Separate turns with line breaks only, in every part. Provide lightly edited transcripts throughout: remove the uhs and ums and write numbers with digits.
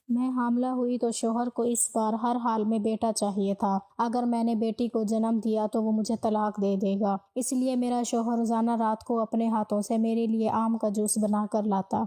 میں حاملہ ہوئی تو شوہر کو اس بار ہر حال میں بیٹا چاہیے تھا۔ اگر میں نے بیٹی کو جنم دیا تو وہ مجھے طلاق دے دے گا، اس لیے میرا شوہر روزانہ رات کو اپنے ہاتھوں سے میرے لیے آم کا جوس بنا کر لاتا۔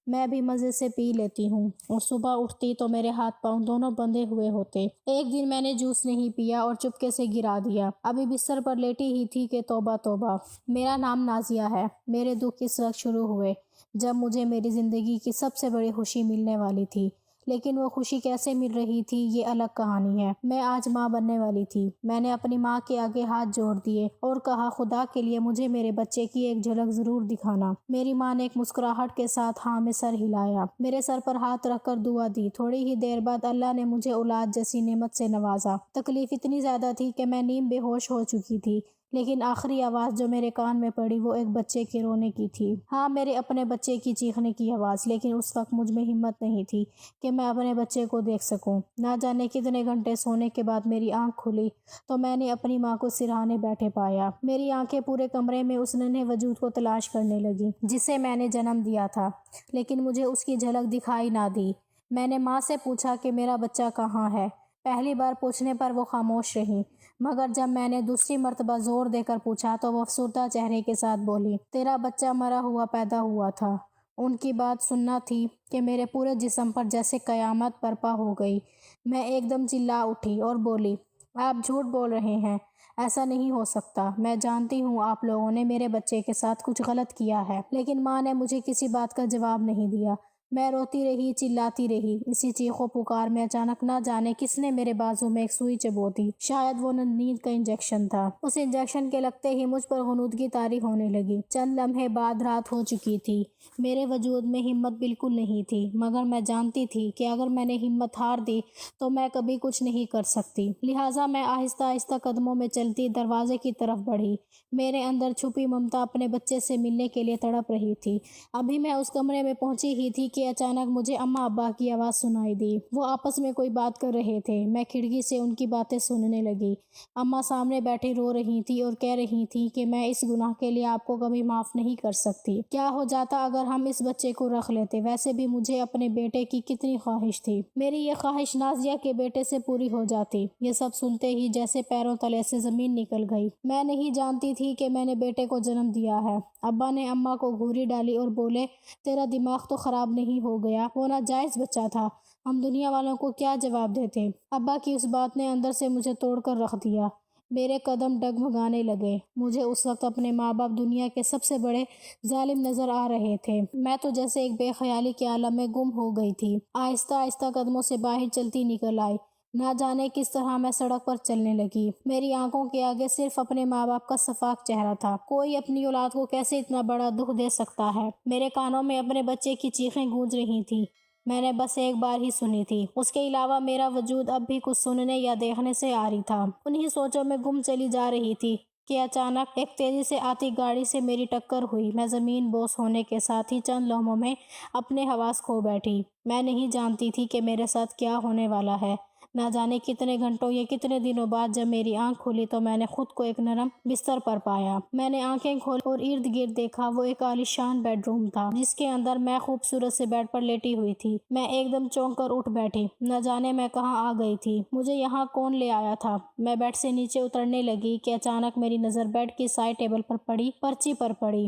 میں بھی مزے سے پی لیتی ہوں اور صبح اٹھتی تو میرے ہاتھ پاؤں دونوں بندھے ہوئے ہوتے۔ ایک دن میں نے جوس نہیں پیا اور چپکے سے گرا دیا۔ ابھی بستر پر لیٹی ہی تھی کہ توبہ توبہ، میرا نام نازیہ ہے۔ میرے دکھ اس وقت شروع ہوئے جب مجھے میری زندگی کی سب سے بڑی خوشی ملنے والی تھی، لیکن وہ خوشی کیسے مل رہی تھی یہ الگ کہانی ہے۔ میں آج ماں بننے والی تھی۔ میں نے اپنی ماں کے آگے ہاتھ جوڑ دیے اور کہا، خدا کے لیے مجھے میرے بچے کی ایک جھلک ضرور دکھانا۔ میری ماں نے ایک مسکراہٹ کے ساتھ ہاں میں سر ہلایا، میرے سر پر ہاتھ رکھ کر دعا دی۔ تھوڑی ہی دیر بعد اللہ نے مجھے اولاد جیسی نعمت سے نوازا۔ تکلیف اتنی زیادہ تھی کہ میں نیم بے ہوش ہو چکی تھی، لیکن آخری آواز جو میرے کان میں پڑی وہ ایک بچے کے رونے کی تھی۔ ہاں، میرے اپنے بچے کی چیخنے کی آواز، لیکن اس وقت مجھ میں ہمت نہیں تھی کہ میں اپنے بچے کو دیکھ سکوں۔ نہ جانے کتنے گھنٹے سونے کے بعد میری آنکھ کھلی تو میں نے اپنی ماں کو سرہانے بیٹھے پایا۔ میری آنکھیں پورے کمرے میں اس ننھے وجود کو تلاش کرنے لگیں جسے میں نے جنم دیا تھا، لیکن مجھے اس کی جھلک دکھائی نہ دی۔ میں نے ماں سے پوچھا کہ میرا بچہ کہاں ہے؟ پہلی بار پوچھنے پر وہ خاموش رہیں، مگر جب میں نے دوسری مرتبہ زور دے کر پوچھا تو وہ افسردہ چہرے کے ساتھ بولی، تیرا بچہ مرا ہوا پیدا ہوا تھا۔ ان کی بات سننا تھی کہ میرے پورے جسم پر جیسے قیامت برپا ہو گئی۔ میں ایک دم چلا اٹھی اور بولی، آپ جھوٹ بول رہے ہیں، ایسا نہیں ہو سکتا۔ میں جانتی ہوں آپ لوگوں نے میرے بچے کے ساتھ کچھ غلط کیا ہے، لیکن ماں نے مجھے کسی بات کا جواب نہیں دیا۔ میں روتی رہی، چلاتی رہی۔ اسی چیخ و پکار میں اچانک نہ جانے کس نے میرے بازو میں ایک سوئی چبو دی۔ شاید وہ نیند کا انجیکشن تھا۔ اس انجیکشن کے لگتے ہی مجھ پر غنودگی طاری ہونے لگی۔ چند لمحے بعد رات ہو چکی تھی۔ میرے وجود میں ہمت بالکل نہیں تھی، مگر میں جانتی تھی کہ اگر میں نے ہمت ہار دی تو میں کبھی کچھ نہیں کر سکتی۔ لہٰذا میں آہستہ آہستہ قدموں میں چلتی دروازے کی طرف بڑھی۔ میرے اندر چھپی ممتا اپنے بچے سے ملنے کے لیے تڑپ رہی تھی۔ ابھی میں اس کمرے میں پہنچی ہی تھی کہ اچانک مجھے اماں ابا کی آواز سنائی دی۔ وہ آپس میں کوئی بات کر رہے تھے۔ میں کھڑکی سے ان کی باتیں سننے لگی۔ اماں سامنے بیٹھی رو رہی تھی اور کہہ رہی تھی کہ میں اس گناہ کے لیے آپ کو کبھی معاف نہیں کر سکتی۔ کیا ہو جاتا اگر ہم اس بچے کو رکھ لیتے؟ ویسے بھی مجھے اپنے بیٹے کی کتنی خواہش تھی۔ میری یہ خواہش نازیہ کے بیٹے سے پوری ہو جاتی۔ یہ سب سنتے ہی جیسے پیروں تلے سے زمین نکل گئی۔ میں نہیں جانتی تھی کہ میں نے بیٹے کو جنم دیا ہے۔ ابا نے اماں کو گھوری ڈالی اور بولے، تیرا دماغ تو خراب نہیں ہو گیا، وہ ناجائز بچہ تھا، ہم دنیا والوں کو کیا جواب دیتے؟ ابا کی اس بات نے اندر سے مجھے توڑ کر رکھ دیا۔ میرے قدم ڈگمگانے لگے۔ مجھے اس وقت اپنے ماں باپ دنیا کے سب سے بڑے ظالم نظر آ رہے تھے۔ میں تو جیسے ایک بے خیالی کے عالم میں گم ہو گئی تھی۔ آہستہ آہستہ قدموں سے باہر چلتی نکل آئی۔ نہ جانے کس طرح میں سڑک پر چلنے لگی۔ میری آنکھوں کے آگے صرف اپنے ماں باپ کا صفاق چہرہ تھا۔ کوئی اپنی اولاد کو کیسے اتنا بڑا دکھ دے سکتا ہے؟ میرے کانوں میں اپنے بچے کی چیخیں گونج رہی تھیں۔ میں نے بس ایک بار ہی سنی تھی، اس کے علاوہ میرا وجود اب بھی کچھ سننے یا دیکھنے سے عاری تھا۔ انہی سوچوں میں گم چلی جا رہی تھی کہ اچانک ایک تیزی سے آتی گاڑی سے میری ٹکر ہوئی۔ میں زمین بوس ہونے کے ساتھ ہی چند لمحوں میں اپنے حواس کھو بیٹھی۔ میں نہیں جانتی تھی کہ میرے ساتھ کیا ہونے والا ہے۔ نہ جانے کتنے گھنٹوں یا کتنے دنوں بعد جب میری آنکھ کھلی تو میں نے خود کو ایک نرم بستر پر پایا۔ میں نے آنکھیں کھولی اور ارد گرد دیکھا۔ وہ ایک عالیشان بیڈ روم تھا جس کے اندر میں خوبصورت سے بیڈ پر لیٹی ہوئی تھی۔ میں ایک دم چونک کر اٹھ بیٹھی۔ نہ جانے میں کہاں آ گئی تھی، مجھے یہاں کون لے آیا تھا؟ میں بیڈ سے نیچے اترنے لگی کہ اچانک میری نظر بیڈ کی سائڈ ٹیبل پر پڑی پرچی پر پڑی۔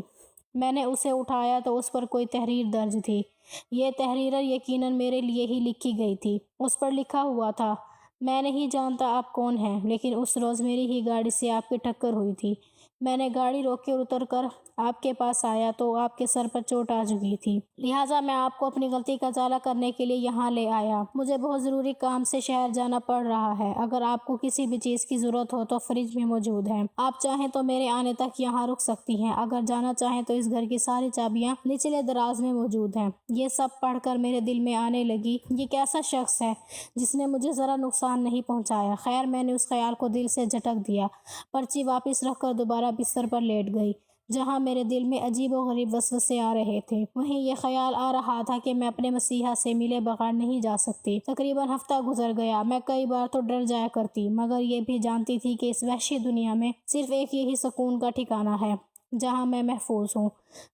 میں نے اسے اٹھایا تو اس پر کوئی تحریر درج تھی۔ یہ تحریر یقیناً میرے لیے ہی لکھی گئی تھی۔ اس پر لکھا ہوا تھا، میں نہیں جانتا آپ کون ہیں، لیکن اس روز میری ہی گاڑی سے آپ کی ٹکر ہوئی تھی۔ میں نے گاڑی روکی اور اتر کر آپ کے پاس آیا تو آپ کے سر پر چوٹ آ چکی تھی، لہٰذا میں آپ کو اپنی غلطی کا ازالہ کرنے کے لیے یہاں لے آیا۔ مجھے بہت ضروری کام سے شہر جانا پڑ رہا ہے۔ اگر آپ کو کسی بھی چیز کی ضرورت ہو تو فریج میں موجود ہے۔ آپ چاہیں تو میرے آنے تک یہاں رک سکتی ہیں۔ اگر جانا چاہیں تو اس گھر کی ساری چابیاں نچلے دراز میں موجود ہیں۔ یہ سب پڑھ کر میرے دل میں آنے لگی، یہ کیسا شخص ہے جس نے مجھے ذرا نقصان نہیں پہنچایا۔ خیر، میں نے اس خیال کو دل سے جھٹک دیا۔ پرچی واپس رکھ کر دوبارہ بستر پر لیٹ گئی۔ جہاں میرے دل میں عجیب و غریب وسوسے آ رہے تھے، وہیں یہ خیال آ رہا تھا کہ میں اپنے مسیحا سے ملے بغیر نہیں جا سکتی۔ تقریباً ہفتہ گزر گیا۔ میں کئی بار تو ڈر جایا کرتی، مگر یہ بھی جانتی تھی کہ اس وحشی دنیا میں صرف ایک یہی سکون کا ٹھکانہ ہے جہاں میں محفوظ ہوں۔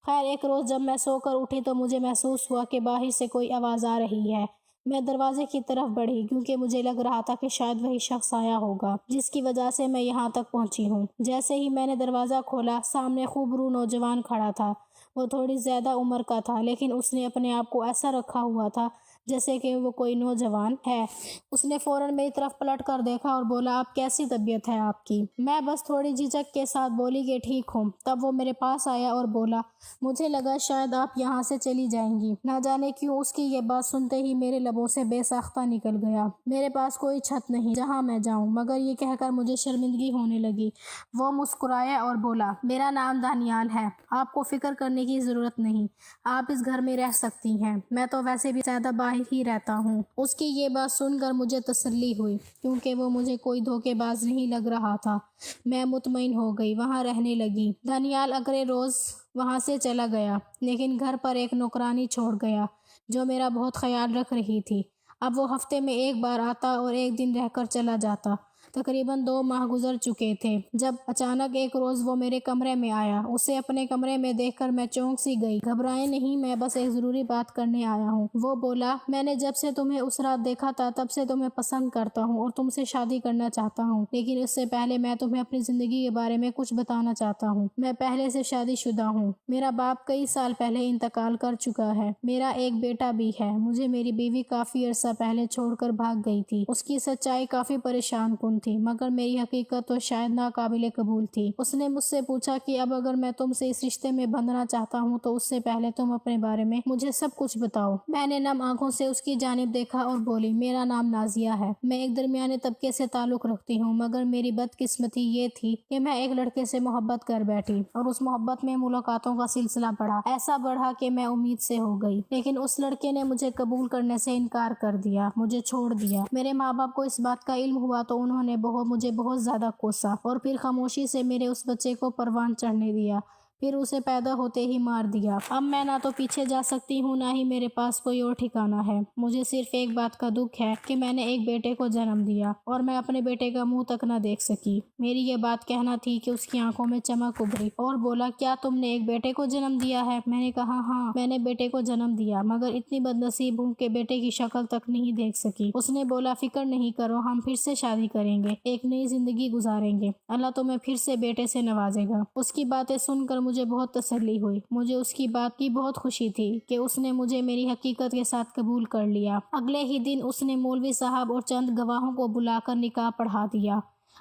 خیر، ایک روز جب میں سو کر اٹھی تو مجھے محسوس ہوا کہ باہر سے کوئی آواز آ رہی ہے۔ میں دروازے کی طرف بڑھی کیونکہ مجھے لگ رہا تھا کہ شاید وہی شخص آیا ہوگا جس کی وجہ سے میں یہاں تک پہنچی ہوں۔ جیسے ہی میں نے دروازہ کھولا، سامنے خوبرو نوجوان کھڑا تھا۔ وہ تھوڑی زیادہ عمر کا تھا، لیکن اس نے اپنے آپ کو ایسا رکھا ہوا تھا جیسے کہ وہ کوئی نوجوان ہے۔ اس نے فوراً میری طرف پلٹ کر دیکھا اور بولا، آپ کیسی طبیعت ہے آپ کی؟ میں بس تھوڑی جھجک کے ساتھ بولی کہ ٹھیک ہوں۔ تب وہ میرے پاس آیا اور بولا، مجھے لگا شاید آپ یہاں سے چلی جائیں گی۔ نہ جانے کیوں اس کی یہ بات سنتے ہی میرے لبوں سے بے ساختہ نکل گیا، میرے پاس کوئی چھت نہیں جہاں میں جاؤں، مگر یہ کہہ کر مجھے شرمندگی ہونے لگی۔ وہ مسکرایا اور بولا، میرا نام دانیال ہے، آپ کو فکر کرنے کی ضرورت نہیں، آپ اس گھر میں رہ سکتی ہیں، میں تو ویسے بھی زیادہ باہر ہی رہتا ہوں۔ اس کی یہ بات سن کر مجھے تسلی ہوئی کیونکہ وہ مجھے کوئی دھوکے باز نہیں لگ رہا تھا۔ میں مطمئن ہو گئی، وہاں رہنے لگی۔ دانیال اگلے روز وہاں سے چلا گیا، لیکن گھر پر ایک نوکرانی چھوڑ گیا جو میرا بہت خیال رکھ رہی تھی۔ اب وہ ہفتے میں ایک بار آتا اور ایک دن رہ کر چلا جاتا۔ تقریباً 2 ماہ گزر چکے تھے جب اچانک ایک روز وہ میرے کمرے میں آیا۔ اسے اپنے کمرے میں دیکھ کر میں چونک سی گئی۔ گھبرائے نہیں، میں بس ایک ضروری بات کرنے آیا ہوں۔ وہ بولا، میں نے جب سے تمہیں اس رات دیکھا تھا تب سے تمہیں پسند کرتا ہوں اور تم سے شادی کرنا چاہتا ہوں، لیکن اس سے پہلے میں تمہیں اپنی زندگی کے بارے میں کچھ بتانا چاہتا ہوں۔ میں پہلے سے شادی شدہ ہوں، میرا باپ کئی سال پہلے انتقال کر چکا ہے، میرا ایک بیٹا بھی ہے۔ مجھے میری بیوی کافی عرصہ پہلے چھوڑ کر بھاگ گئی تھی۔ اس کی سچائی کافی پریشان کن تھی، مگر میری حقیقت تو شاید ناقابل قبول تھی۔ اس نے مجھ سے پوچھا کہ اب اگر میں تم سے اس رشتے میں بندھنا چاہتا ہوں تو اس سے پہلے تم اپنے بارے میں مجھے سب کچھ بتاؤ۔ میں نے نم آنکھوں سے اس کی جانب دیکھا اور بولی، میرا نام نازیہ ہے، میں ایک درمیانے طبقے سے تعلق رکھتی ہوں، مگر میری بدقسمتی یہ تھی کہ میں ایک لڑکے سے محبت کر بیٹھی اور اس محبت میں ملاقاتوں کا سلسلہ بڑھا، ایسا بڑھا کہ میں امید سے ہو گئی، لیکن اس لڑکے نے مجھے قبول کرنے سے انکار کر دیا، مجھے چھوڑ دیا۔ میرے ماں باپ کو اس بات کا علم ہوا تو انہوں نے مجھے بہت زیادہ کوسا اور پھر خاموشی سے میرے اس بچے کو پروان چڑھنے دیا، پھر اسے پیدا ہوتے ہی مار دیا۔ اب میں نہ تو پیچھے جا سکتی ہوں، نہ ہی میرے پاس کوئی اور ٹھکانہ ہے۔ مجھے صرف ایک بات کا دکھ ہے کہ میں نے ایک بیٹے کو جنم دیا اور میں اپنے بیٹے کا منہ تک نہ دیکھ سکی۔ میری یہ بات کہنا تھی کہ اس کی آنکھوں میں چمک ابھری اور بولا، کیا تم نے ایک بیٹے کو جنم دیا ہے؟ میں نے کہا، ہاں، میں نے بیٹے کو جنم دیا، مگر اتنی بد نصیب ہوں کہ بیٹے کی شکل تک نہیں دیکھ سکی۔ اس نے بولا، فکر نہیں کرو، ہم پھر سے شادی کریں گے، ایک نئی زندگی گزاریں گے، اللہ تمہیں پھر سے بیٹے سے نوازے گا۔ اس کی باتیں سن کر مجھے بہت تسلی ہوئی۔ مجھے اس کی بات کی بہت خوشی تھی کہ اس نے مجھے میری حقیقت کے ساتھ قبول کر لیا۔ اگلے ہی دن اس نے مولوی صاحب اور چند گواہوں کو بلا کر نکاح پڑھا دیا۔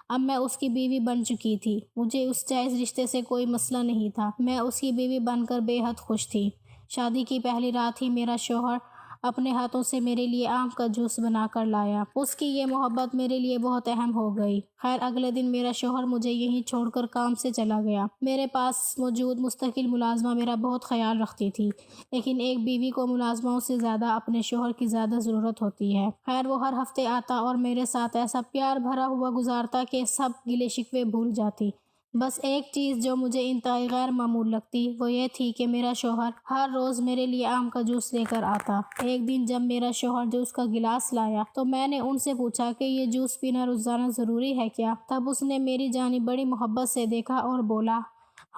اب میں اس کی بیوی بن چکی تھی، مجھے اس جائز رشتے سے کوئی مسئلہ نہیں تھا، میں اس کی بیوی بن کر بے حد خوش تھی۔ شادی کی پہلی رات ہی میرا شوہر اپنے ہاتھوں سے میرے لیے آم کا جوس بنا کر لایا۔ اس کی یہ محبت میرے لیے بہت اہم ہو گئی۔ خیر، اگلے دن میرا شوہر مجھے یہیں چھوڑ کر کام سے چلا گیا۔ میرے پاس موجود مستقل ملازمہ میرا بہت خیال رکھتی تھی، لیکن ایک بیوی کو ملازموں سے زیادہ اپنے شوہر کی زیادہ ضرورت ہوتی ہے۔ خیر، وہ ہر ہفتے آتا اور میرے ساتھ ایسا پیار بھرا ہوا گزارتا کہ سب گلے شکوے بھول جاتی۔ بس ایک چیز جو مجھے انتہائی غیر معمول لگتی وہ یہ تھی کہ میرا شوہر ہر روز میرے لیے آم کا جوس لے کر آتا۔ ایک دن جب میرا شوہر جوس کا گلاس لایا تو میں نے ان سے پوچھا کہ یہ جوس پینا روزانہ ضروری ہے کیا؟ تب اس نے میری جانب بڑی محبت سے دیکھا اور بولا،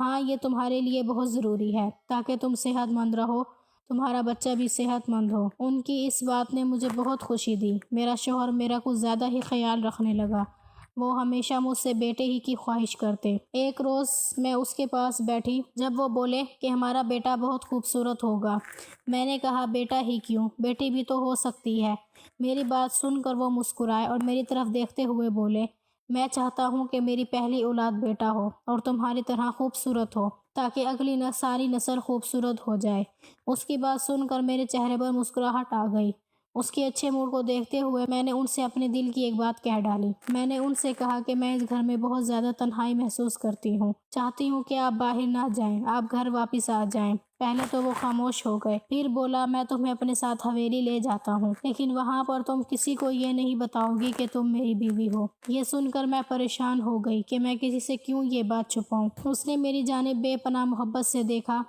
ہاں، یہ تمہارے لیے بہت ضروری ہے تاکہ تم صحت مند رہو، تمہارا بچہ بھی صحت مند ہو۔ ان کی اس بات نے مجھے بہت خوشی دی۔ میرا شوہر میرا کچھ زیادہ ہی خیال رکھنے لگا، وہ ہمیشہ مجھ سے بیٹے ہی کی خواہش کرتے۔ ایک روز میں اس کے پاس بیٹھی جب وہ بولے کہ ہمارا بیٹا بہت خوبصورت ہوگا۔ میں نے کہا، بیٹا ہی کیوں، بیٹی بھی تو ہو سکتی ہے۔ میری بات سن کر وہ مسکرائے اور میری طرف دیکھتے ہوئے بولے، میں چاہتا ہوں کہ میری پہلی اولاد بیٹا ہو اور تمہاری طرح خوبصورت ہو تاکہ اگلی ساری نسل خوبصورت ہو جائے۔ اس کی بات سن کر میرے چہرے پر مسکراہٹ آ گئی۔ اس کے اچھے موڈ کو دیکھتے ہوئے میں نے ان سے اپنے دل کی ایک بات کہہ ڈالی۔ میں نے ان سے کہا کہ میں اس گھر میں بہت زیادہ تنہائی محسوس کرتی ہوں، چاہتی ہوں کہ آپ باہر نہ جائیں، آپ گھر واپس آ جائیں۔ پہلے تو وہ خاموش ہو گئے، پھر بولا، میں تمہیں اپنے ساتھ حویلی لے جاتا ہوں، لیکن وہاں پر تم کسی کو یہ نہیں بتاؤ گی کہ تم میری بیوی ہو۔ یہ سن کر میں پریشان ہو گئی کہ میں کسی سے کیوں یہ بات چھپاؤں۔ اس نے میری جانب بے پناہ محبت سے دیکھا،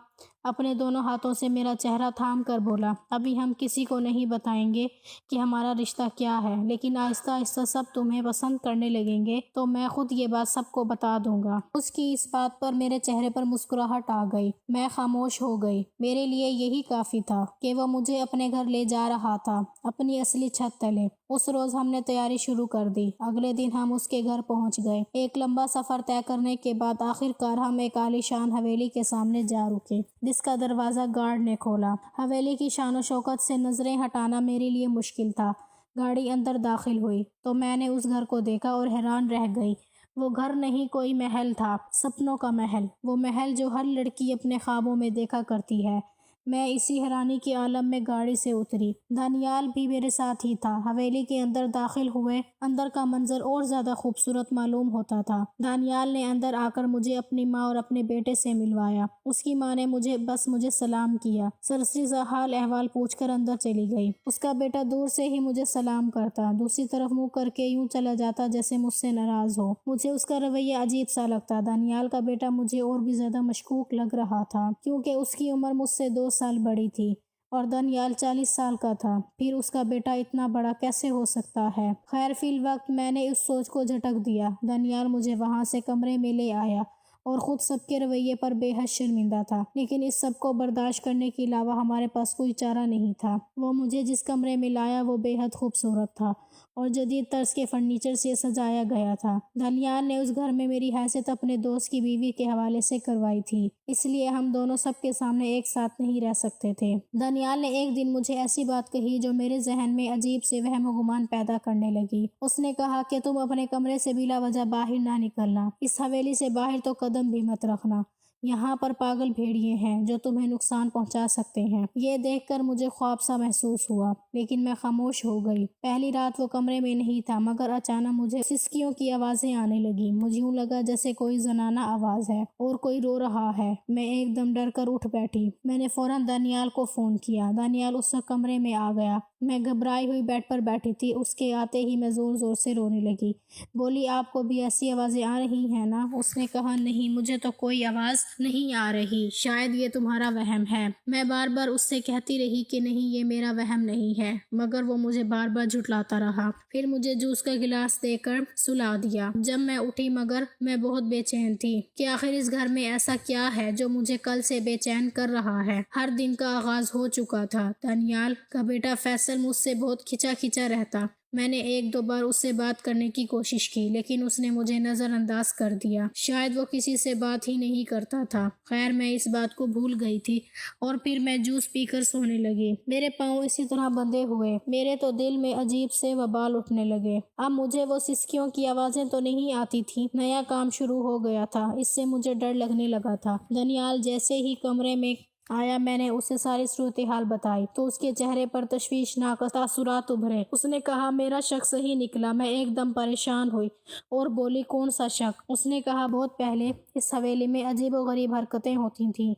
اپنے دونوں ہاتھوں سے میرا چہرہ تھام کر بولا، ابھی ہم کسی کو نہیں بتائیں گے کہ ہمارا رشتہ کیا ہے، لیکن آہستہ آہستہ سب تمہیں پسند کرنے لگیں گے تو میں خود یہ بات سب کو بتا دوں گا۔ اس کی اس بات پر میرے چہرے پر مسکراہٹ آ گئی۔ میں خاموش ہو گئی۔ میرے لیے یہی کافی تھا کہ وہ مجھے اپنے گھر لے جا رہا تھا، اپنی اصلی چھت تلے۔ اس روز ہم نے تیاری شروع کر دی۔ اگلے دن ہم اس کے گھر پہنچ گئے۔ ایک لمبا سفر طے کرنے کے بعد آخر کار ہم ایک عالیشان حویلی کے سامنے جا رکے، جس کا دروازہ گارڈ نے کھولا۔ حویلی کی شان و شوکت سے نظریں ہٹانا میرے لیے مشکل تھا۔ گاڑی اندر داخل ہوئی تو میں نے اس گھر کو دیکھا اور حیران رہ گئی۔ وہ گھر نہیں، کوئی محل تھا، سپنوں کا محل، وہ محل جو ہر لڑکی اپنے خوابوں میں دیکھا کرتی ہے۔ میں اسی حیرانی کے عالم میں گاڑی سے اتری۔ دانیال بھی میرے ساتھ ہی تھا۔ حویلی کے اندر داخل ہوئے، اندر کا منظر اور زیادہ خوبصورت معلوم ہوتا تھا۔ دانیال نے اندر آ کر مجھے اپنی ماں اور اپنے بیٹے سے ملوایا۔ اس کی ماں نے مجھے سلام کیا، سرسری سا حال احوال پوچھ کر اندر چلی گئی۔ اس کا بیٹا دور سے ہی مجھے سلام کرتا، دوسری طرف منہ کر کے یوں چلا جاتا جیسے مجھ سے ناراض ہو۔ مجھے اس کا رویہ عجیب سا لگتا۔ دانیال کا بیٹا مجھے اور بھی زیادہ مشکوک لگ رہا تھا، کیونکہ اس کی عمر مجھ سے 2 سال بڑی تھی اور دانیال 40 سال کا تھا۔ پھر اس کا بیٹا اتنا بڑا کیسے ہو سکتا ہے؟ خیر، فی الوقت میں نے اس سوچ کو جھٹک دیا۔ دانیال مجھے وہاں سے کمرے میں لے آیا اور خود سب کے رویے پر بے حد شرمندہ تھا، لیکن اس سب کو برداشت کرنے کے علاوہ ہمارے پاس کوئی چارہ نہیں تھا۔ وہ مجھے جس کمرے میں لایا وہ بے حد خوبصورت تھا اور جدید طرز کے فرنیچر سے سجایا گیا تھا۔ دانیال نے اس گھر میں میری حیثیت اپنے دوست کی بیوی کے حوالے سے کروائی تھی، اس لیے ہم دونوں سب کے سامنے ایک ساتھ نہیں رہ سکتے تھے۔ دانیال نے ایک دن مجھے ایسی بات کہی جو میرے ذہن میں عجیب سے وہم و گمان پیدا کرنے لگی۔ اس نے کہا کہ تم اپنے کمرے سے بلا وجہ باہر نہ نکلنا، اس حویلی سے باہر تو قدم بھی مت رکھنا، یہاں پر پاگل بھیڑیے ہیں جو تمہیں نقصان پہنچا سکتے ہیں۔ یہ دیکھ کر مجھے خواب سا محسوس ہوا، لیکن میں خاموش ہو گئی۔ پہلی رات وہ کمرے میں نہیں تھا، مگر اچانک مجھے سسکیوں کی آوازیں آنے لگی۔ مجھے یوں لگا جیسے کوئی زنانہ آواز ہے اور کوئی رو رہا ہے۔ میں ایک دم ڈر کر اٹھ بیٹھی۔ میں نے فوراً دانیال کو فون کیا۔ دانیال اس وقت کمرے میں آ گیا۔ میں گھبرائی ہوئی بیڈ پر بیٹھی تھی۔ اس کے آتے ہی میں زور زور سے رونے لگی۔ بولی، آپ کو بھی ایسی آوازیں آ رہی ہیں نا؟ اس نے کہا، نہیں، مجھے تو کوئی آواز نہیں آ رہی، شاید یہ تمہارا وہم ہے۔ میں بار بار اس سے کہتی رہی کہ نہیں، یہ میرا وہم نہیں ہے، مگر وہ مجھے بار بار جھٹلاتا رہا۔ پھر مجھے جوس کا گلاس دے کر سلا دیا۔ جب میں اٹھی مگر میں بہت بے چین تھی کہ آخر اس گھر میں ایسا کیا ہے جو مجھے کل سے بے چین کر رہا ہے۔ ہر دن کا آغاز ہو چکا تھا۔ دانیال کا بیٹا فیصل مجھ سے بہت کھچا کھچا رہتا۔ میں نے 1-2 بار اس سے بات کرنے کی کوشش کی، لیکن اس نے مجھے نظر انداز کر دیا۔ شاید وہ کسی سے بات ہی نہیں کرتا تھا۔ خیر، میں اس بات کو بھول گئی تھی اور پھر میں جوس پی کر سونے لگی۔ میرے پاؤں اسی طرح بندھے ہوئے، میرے تو دل میں عجیب سے وبال اٹھنے لگے۔ اب مجھے وہ سسکیوں کی آوازیں تو نہیں آتی تھی، نیا کام شروع ہو گیا تھا، اس سے مجھے ڈر لگنے لگا تھا۔ دانیال جیسے ہی کمرے میں آیا، میں نے اسے ساری صورتحال بتائی تو اس کے چہرے پر تشویشناک تاثرات ابھرے۔ اس نے کہا، میرا شک صحیح نکلا۔ میں ایک دم پریشان ہوئی اور بولی، کون سا شک؟ اس نے کہا، بہت پہلے اس حویلی میں عجیب و غریب حرکتیں ہوتی تھیں۔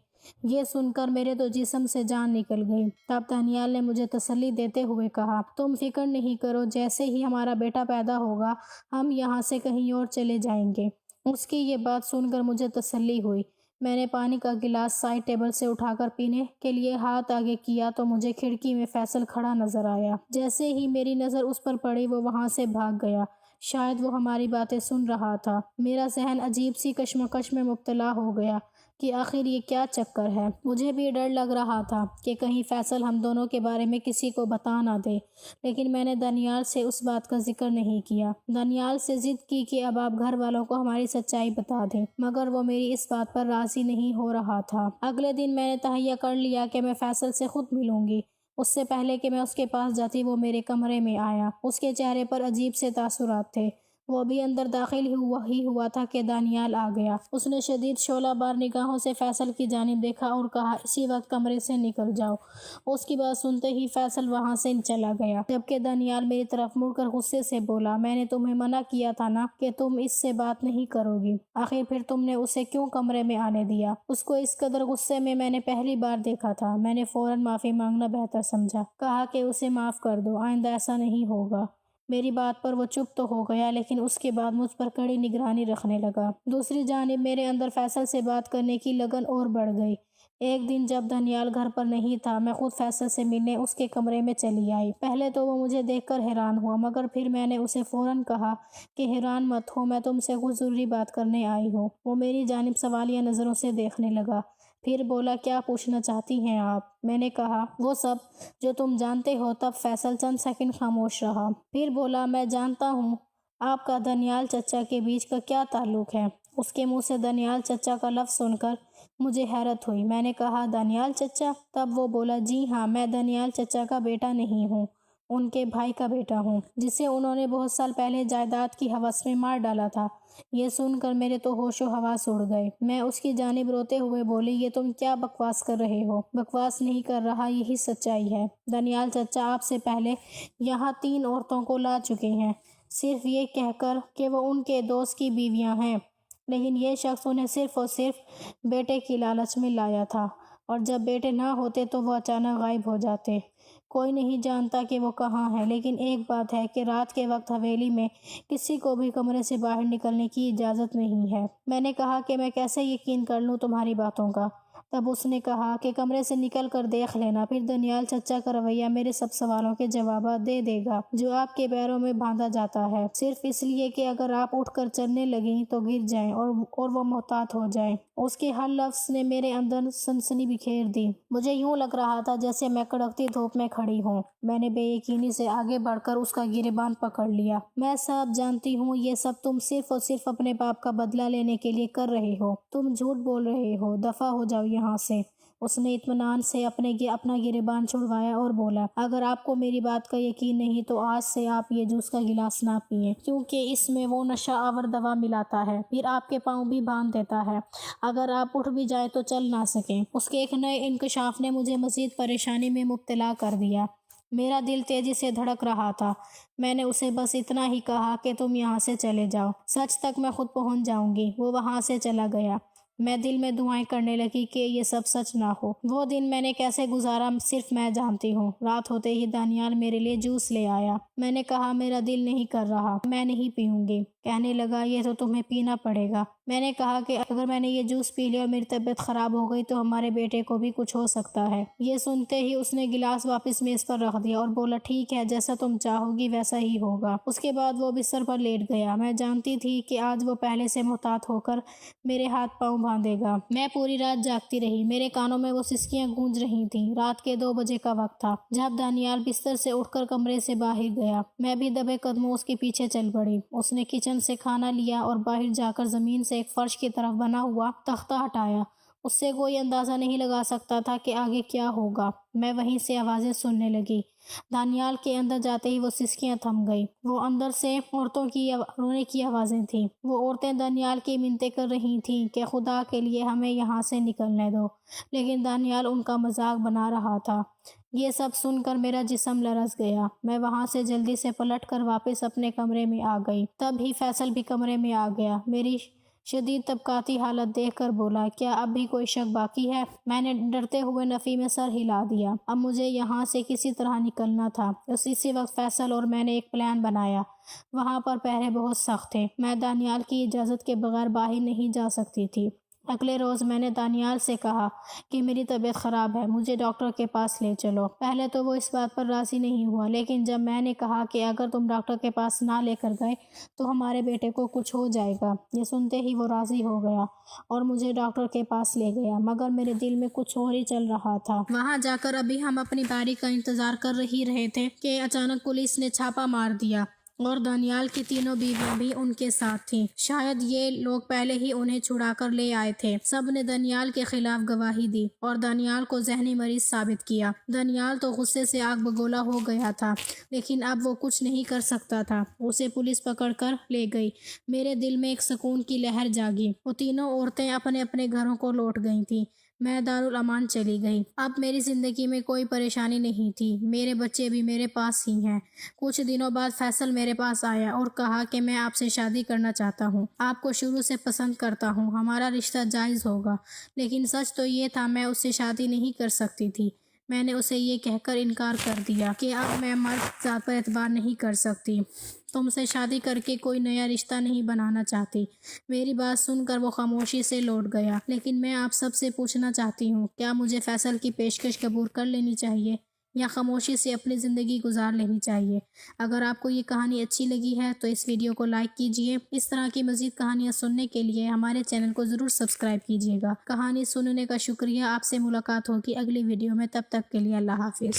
یہ سن کر میرے تو جسم سے جان نکل گئی۔ تب دانیال نے مجھے تسلی دیتے ہوئے کہا، تم فکر نہیں کرو، جیسے ہی ہمارا بیٹا پیدا ہوگا ہم یہاں سے کہیں اور چلے جائیں گے۔ اس کی یہ بات سن کر مجھے تسلی ہوئی۔ میں نے پانی کا گلاس سائڈ ٹیبل سے اٹھا کر پینے کے لیے ہاتھ آگے کیا تو مجھے کھڑکی میں فیصل کھڑا نظر آیا۔ جیسے ہی میری نظر اس پر پڑی وہ وہاں سے بھاگ گیا۔ شاید وہ ہماری باتیں سن رہا تھا۔ میرا ذہن عجیب سی کشمکش میں مبتلا ہو گیا کہ آخر یہ کیا چکر ہے۔ مجھے بھی ڈر لگ رہا تھا کہ کہیں فیصل ہم دونوں کے بارے میں کسی کو بتا نہ دے، لیکن میں نے دانیال سے اس بات کا ذکر نہیں کیا۔ دانیال سے ضد کی کہ اب آپ گھر والوں کو ہماری سچائی بتا دیں، مگر وہ میری اس بات پر راضی نہیں ہو رہا تھا۔ اگلے دن میں نے تہیہ کر لیا کہ میں فیصل سے خود ملوں گی۔ اس سے پہلے کہ میں اس کے پاس جاتی وہ میرے کمرے میں آیا۔ اس کے چہرے پر عجیب سے تاثرات تھے۔ وہ بھی اندر داخل ہی ہوا تھا کہ دانیال آ گیا۔ اس نے شدید شعلہ بار نگاہوں سے فیصل کی جانب دیکھا اور کہا، اسی وقت کمرے سے نکل جاؤ۔ اس کی بات سنتے ہی فیصل وہاں سے چلا گیا، جبکہ دانیال میری طرف مڑ کر غصے سے بولا، میں نے تمہیں منع کیا تھا نا کہ تم اس سے بات نہیں کرو گی، آخر پھر تم نے اسے کیوں کمرے میں آنے دیا؟ اس کو اس قدر غصے میں نے پہلی بار دیکھا تھا۔ میں نے فوراً معافی مانگنا بہتر سمجھا، کہا کہ اسے معاف کر دو، آئندہ ایسا نہیں ہوگا۔ میری بات پر وہ چپ تو ہو گیا، لیکن اس کے بعد مجھ پر کڑی نگرانی رکھنے لگا۔ دوسری جانب میرے اندر فیصل سے بات کرنے کی لگن اور بڑھ گئی۔ ایک دن جب دانیال گھر پر نہیں تھا میں خود فیصل سے ملنے اس کے کمرے میں چلی آئی۔ پہلے تو وہ مجھے دیکھ کر حیران ہوا، مگر پھر میں نے اسے فوراً کہا کہ حیران مت ہو، میں تم سے کچھ ضروری بات کرنے آئی ہوں۔ وہ میری جانب سوالیہ نظروں سے دیکھنے لگا، پھر بولا کیا پوچھنا چاہتی ہیں آپ؟ میں نے کہا وہ سب جو تم جانتے ہو۔ تب فیصل چند سیکنڈ خاموش رہا، پھر بولا میں جانتا ہوں آپ کا دانیال چچا کے بیچ کا کیا تعلق ہے۔ اس کے منہ سے دانیال چچا کا لفظ سن کر مجھے حیرت ہوئی۔ میں نے کہا دانیال چچا؟ تب وہ بولا جی ہاں، میں دانیال چچا کا بیٹا نہیں ہوں، ان کے بھائی کا بیٹا ہوں، جسے انہوں نے بہت سال پہلے جائیداد کی ہوس میں مار ڈالا تھا۔ یہ سن کر میرے تو ہوش و حواس اڑ گئے۔ میں اس کی جانب روتے ہوئے بولی یہ تم کیا بکواس کر رہے ہو؟ بکواس نہیں کر رہا، یہی سچائی ہے۔ دانیال چچا آپ سے پہلے یہاں 3 عورتوں کو لا چکے ہیں، صرف یہ کہہ کر کہ وہ ان کے دوست کی بیویاں ہیں، لیکن یہ شخص انہیں صرف اور صرف بیٹے کی لالچ میں لایا تھا، اور جب بیٹے نہ ہوتے تو وہ اچانک غائب ہو جاتے۔ کوئی نہیں جانتا کہ وہ کہاں ہے، لیکن ایک بات ہے کہ رات کے وقت حویلی میں کسی کو بھی کمرے سے باہر نکلنے کی اجازت نہیں ہے۔ میں نے کہا کہ میں کیسے یقین کر لوں تمہاری باتوں کا؟ تب اس نے کہا کہ کمرے سے نکل کر دیکھ لینا، پھر دانیال چچا کا رویہ میرے سب سوالوں کے جوابات دے دے گا جو آپ کے پیروں میں باندھا جاتا ہے، صرف اس لیے کہ اگر آپ اٹھ کر چلنے لگیں تو گر جائیں اور وہ محتاط ہو جائیں۔ اس کے ہر لفظ نے میرے اندر سنسنی بکھیر دی۔ مجھے یوں لگ رہا تھا جیسے میں کڑکتی دھوپ میں کھڑی ہوں۔ میں نے بے یقینی سے آگے بڑھ کر اس کا گریبان پکڑ لیا۔ میں سب جانتی ہوں، یہ سب تم صرف اور صرف اپنے باپ کا بدلہ لینے کے لیے کر رہے ہو۔ تم جھوٹ بول رہے ہو، دفع ہو جاؤ یہاں سے۔ اس نے اطمینان سے اپنا گریبان چھڑوایا اور بولا اگر آپ کو میری بات کا یقین نہیں تو آج سے آپ یہ جوس کا گلاس نہ پئیں، کیونکہ اس میں وہ نشہ آور دوا ملاتا ہے، پھر آپ کے پاؤں بھی باندھ دیتا ہے، اگر آپ اٹھ بھی جائیں تو چل نہ سکیں۔ اس کے ایک نئے انکشاف نے مجھے مزید پریشانی میں مبتلا کر دیا۔ میرا دل تیزی سے دھڑک رہا تھا۔ میں نے اسے بس اتنا ہی کہا کہ تم یہاں سے چلے جاؤ، سچ تک میں خود پہنچ جاؤں گی۔ وہ وہاں سے چلا گیا۔ میں دل میں دعائیں کرنے لگی کہ یہ سب سچ نہ ہو۔ وہ دن میں نے کیسے گزارا صرف میں جانتی ہوں۔ رات ہوتے ہی دانیال میرے لیے جوس لے آیا۔ میں نے کہا میرا دل نہیں کر رہا، میں نہیں پیوں گی۔ کہنے لگا یہ تو تمہیں پینا پڑے گا۔ میں نے کہا کہ اگر میں نے یہ جوس پی لیا اور میری طبیعت خراب ہو گئی تو ہمارے بیٹے کو بھی کچھ ہو سکتا ہے۔ یہ سنتے ہی اس نے گلاس واپس میز پر رکھ دیا اور بولا ٹھیک ہے، جیسا تم چاہو گی ویسا ہی ہوگا۔ اس کے بعد وہ بستر پر لیٹ گیا۔ میں جانتی تھی کہ آج وہ پہلے سے محتاط ہو کر میرے ہاتھ پاؤں باندھے گا۔ میں پوری رات جاگتی رہی، میرے کانوں میں وہ سسکیاں گونج رہی تھیں۔ رات کے 2 بجے کا وقت تھا جب دانیال بستر سے اٹھ کر کمرے سے باہر گیا۔ میں بھی دبے قدموں اس کے پیچھے چل پڑی۔ اس نے کچن سے کھانا لیا اور باہر جا کر زمین سے ایک فرش کی طرف بنا ہوا تختہ ہٹایا۔ اس سے کوئی اندازہ نہیں لگا سکتا تھا کہ آگے کیا ہوگا۔ میں وہیں سے آوازیں سننے لگی۔ دانیال کے اندر جاتے ہی وہ سسکیاں تھم گئی۔ وہ اندر سے عورتوں کی رونے کی آوازیں تھیں۔ وہ عورتیں دانیال کی منتیں کر رہی تھیں کہ خدا کے لیے ہمیں یہاں سے نکلنے دو، لیکن دانیال ان کا مذاق بنا رہا تھا۔ یہ سب سن کر میرا جسم لرز گیا۔ میں وہاں سے جلدی سے پلٹ کر واپس اپنے کمرے میں آ گئی۔ تب ہی فیصل بھی کمرے میں آ گیا۔ میری شدید طبقاتی حالت دیکھ کر بولا کیا اب بھی کوئی شک باقی ہے؟ میں نے ڈرتے ہوئے نفی میں سر ہلا دیا۔ اب مجھے یہاں سے کسی طرح نکلنا تھا۔ اسی وقت فیصل اور میں نے ایک پلان بنایا۔ وہاں پر پہرے بہت سخت تھے۔ میں دانیال کی اجازت کے بغیر باہر نہیں جا سکتی تھی۔ اگلے روز میں نے دانیال سے کہا کہ میری طبیعت خراب ہے، مجھے ڈاکٹر کے پاس لے چلو۔ پہلے تو وہ اس بات پر راضی نہیں ہوا، لیکن جب میں نے کہا کہ اگر تم ڈاکٹر کے پاس نہ لے کر گئے تو ہمارے بیٹے کو کچھ ہو جائے گا، یہ سنتے ہی وہ راضی ہو گیا اور مجھے ڈاکٹر کے پاس لے گیا، مگر میرے دل میں کچھ اور ہی چل رہا تھا۔ وہاں جا کر ابھی ہم اپنی باری کا انتظار کر ہی رہے تھے کہ اچانک پولیس نے چھاپا مار دیا اور دانیال کی 3 بیویاں بھی ان کے ساتھ تھیں۔ شاید یہ لوگ پہلے ہی انہیں چھڑا کر لے آئے تھے۔ سب نے دانیال کے خلاف گواہی دی اور دانیال کو ذہنی مریض ثابت کیا۔ دانیال تو غصے سے آگ بگولا ہو گیا تھا، لیکن اب وہ کچھ نہیں کر سکتا تھا۔ اسے پولیس پکڑ کر لے گئی۔ میرے دل میں ایک سکون کی لہر جاگی۔ وہ 3 عورتیں اپنے اپنے گھروں کو لوٹ گئی تھیں۔ میں دارالامان چلی گئی۔ اب میری زندگی میں کوئی پریشانی نہیں تھی۔ میرے بچے بھی میرے پاس ہی ہیں۔ کچھ دنوں بعد فیصل میرے پاس آیا اور کہا کہ میں آپ سے شادی کرنا چاہتا ہوں، آپ کو شروع سے پسند کرتا ہوں، ہمارا رشتہ جائز ہوگا۔ لیکن سچ تو یہ تھا میں اس سے شادی نہیں کر سکتی تھی۔ میں نے اسے یہ کہہ کر انکار کر دیا کہ اب میں مرد ذات پر اعتبار نہیں کر سکتی، تم سے شادی کر کے کوئی نیا رشتہ نہیں بنانا چاہتی۔ میری بات سن کر وہ خاموشی سے لوٹ گیا۔ لیکن میں آپ سب سے پوچھنا چاہتی ہوں، کیا مجھے فیصل کی پیشکش قبول کر لینی چاہیے یا خاموشی سے اپنی زندگی گزار لینی چاہیے؟ اگر آپ کو یہ کہانی اچھی لگی ہے تو اس ویڈیو کو لائک کیجئے۔ اس طرح کی مزید کہانیاں سننے کے لیے ہمارے چینل کو ضرور سبسکرائب کیجئے گا۔ کہانی سننے کا شکریہ۔ آپ سے ملاقات ہوگی اگلی ویڈیو میں، تب تک کے لیے اللہ حافظ۔